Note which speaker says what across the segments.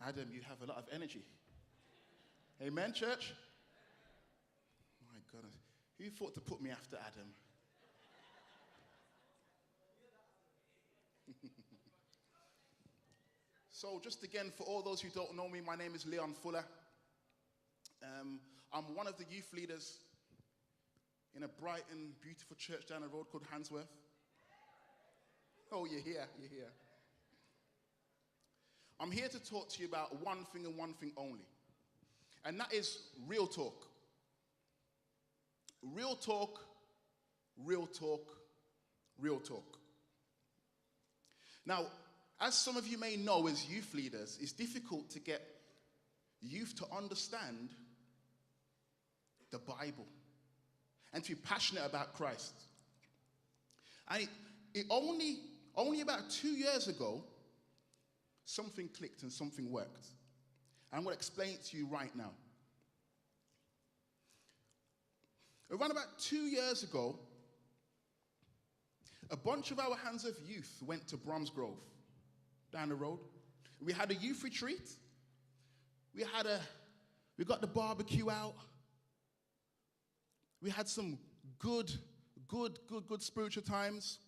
Speaker 1: Adam, you have a lot of energy. Amen, church? My goodness. Who thought to put me after Adam? So just again, for all those who don't know me, my name is Leon Fuller. I'm one of the youth leaders in a bright and beautiful church down the road called Handsworth. Oh, you're here. I'm here to talk to you about one thing and one thing only. And that is real talk. Real talk, real talk, real talk. Now, as some of you may know as youth leaders, it's difficult to get youth to understand the Bible and to be passionate about Christ. And it only about 2 years ago, something clicked and something worked. And I'm going to explain it to you right now. Around about 2 years ago, a bunch of our Hands of Youth went to Bromsgrove, down the road. We had a youth retreat. We got the barbecue out. We had some good spiritual times.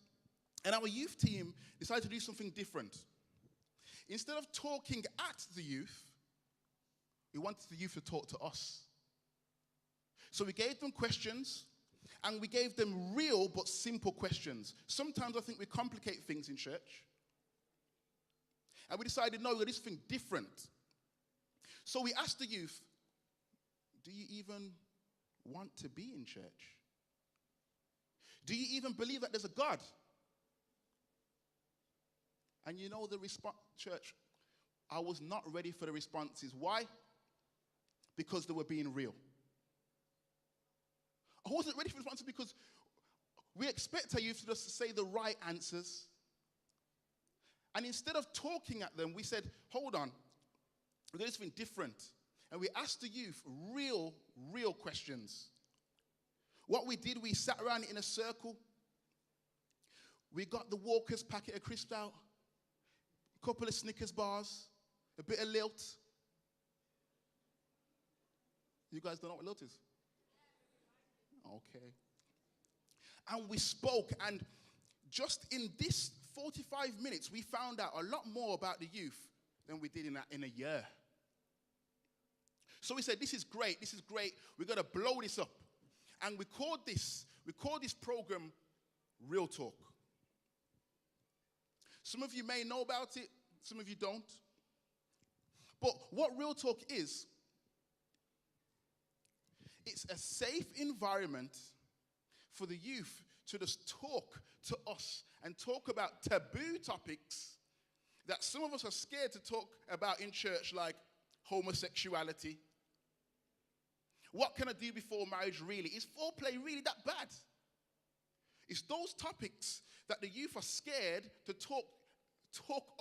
Speaker 1: And our youth team decided to do something different. Instead of talking at the youth, we wanted the youth to talk to us. So we gave them questions, and we gave them real but simple questions. Sometimes I think we complicate things in church. And we decided, no, we're going to do something different. So we asked the youth, do you even want to be in church? Do you even believe that there's a God? And you know the response, church, I was not ready for the responses. Why? Because they were being real. I wasn't ready for the responses because we expect our youth to just say the right answers. And instead of talking at them, we said, hold on, we're going to do something different. And we asked the youth real questions. What we did, we sat around in a circle. We got the Walker's packet of crisps out, a couple of Snickers bars, a bit of lilt. You guys don't know what lilt is? Okay. And we spoke, and just in this 45 minutes, we found out a lot more about the youth than we did in a year. So we said, this is great, we're going to blow this up. And we called this program Real Talk. Some of you may know about it, some of you don't. But what Real Talk is, it's a safe environment for the youth to just talk to us and talk about taboo topics that some of us are scared to talk about in church, like homosexuality. What can I do before marriage really? Is foreplay really that bad? It's those topics that the youth are scared to talk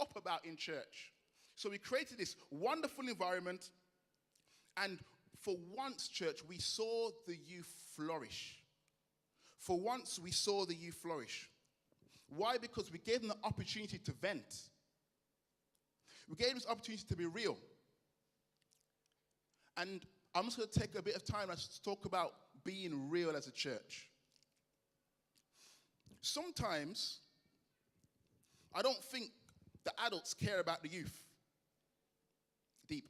Speaker 1: up about in church. So we created this wonderful environment, and for once, church, we saw the youth flourish. For once, we saw the youth flourish. Why? Because we gave them the opportunity to vent. We gave them this opportunity to be real. And I'm just going to take a bit of time to talk about being real as a church. Sometimes, I don't think the adults care about the youth. Deep.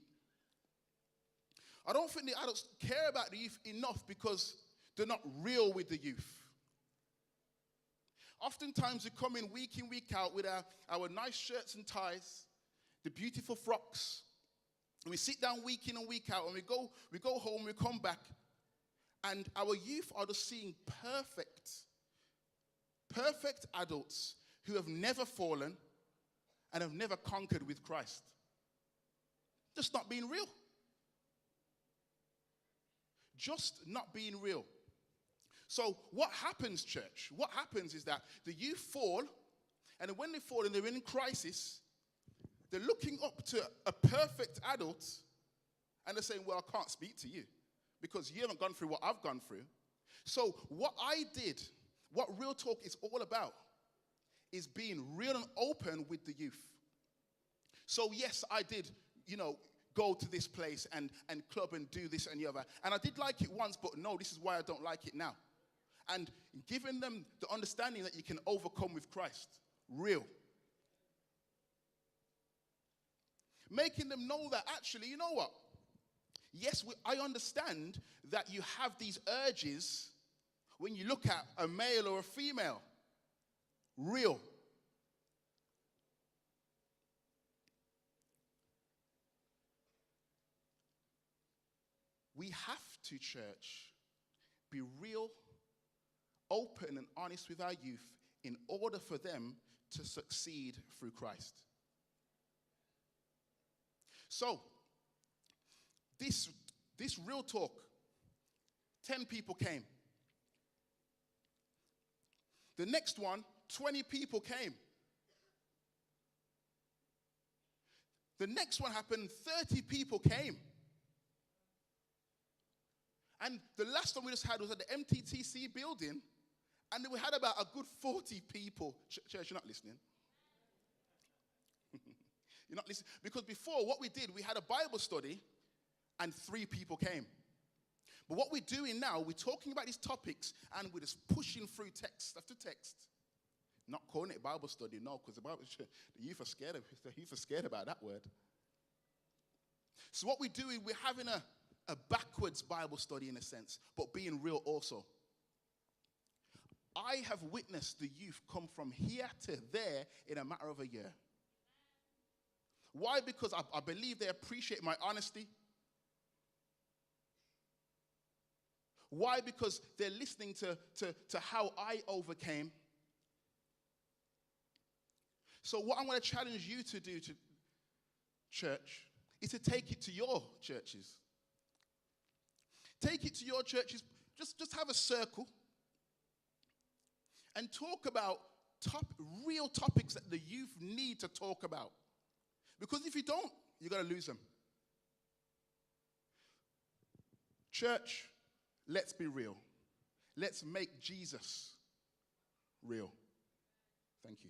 Speaker 1: I don't think the adults care about the youth enough because they're not real with the youth. Oftentimes we come in, week out with our nice shirts and ties, the beautiful frocks, and we sit down week in and week out, and we go home, we come back, and our youth are just seeing perfect adults who have never fallen and have never conquered with Christ. Just not being real. Just not being real. So what happens, church? What happens is that the youth fall, and when they fall and they're in crisis, they're looking up to a perfect adult, and they're saying, well, I can't speak to you because you haven't gone through what I've gone through. So what I did, what Real Talk is all about, is being real and open with the youth. So yes, I did go to this place and club and do this and the other. And I did like it once, but no, this is why I don't like it now. And giving them the understanding that you can overcome with Christ. Real. Making them know that actually, you know what? Yes, I understand that you have these urges when you look at a male or a female. Real. We have to, church, be real, open and honest with our youth in order for them to succeed through Christ. So, this real talk, 10 people came. The next one, 20 people came. The next one happened, 30 people came. And the last one we just had was at the MTTC building, and we had about a good 40 people. Church, you're not listening. You're not listening. Because before, what we did, we had a Bible study, and 3 people came. But what we're doing now, we're talking about these topics, and we're just pushing through text after text. Not calling it Bible study, no, because the youth are scared about that word. So what we're doing, we're having a backwards Bible study in a sense, but being real also. I have witnessed the youth come from here to there in a matter of a year. Why? Because I believe they appreciate my honesty. Why? Because they're listening to how I overcame. So what I'm going to challenge you to do, to church, is to take it to your churches. Take it to your churches. Just have a circle and talk about real topics that the youth need to talk about. Because if you don't, you're going to lose them. Church, let's be real. Let's make Jesus real. Thank you.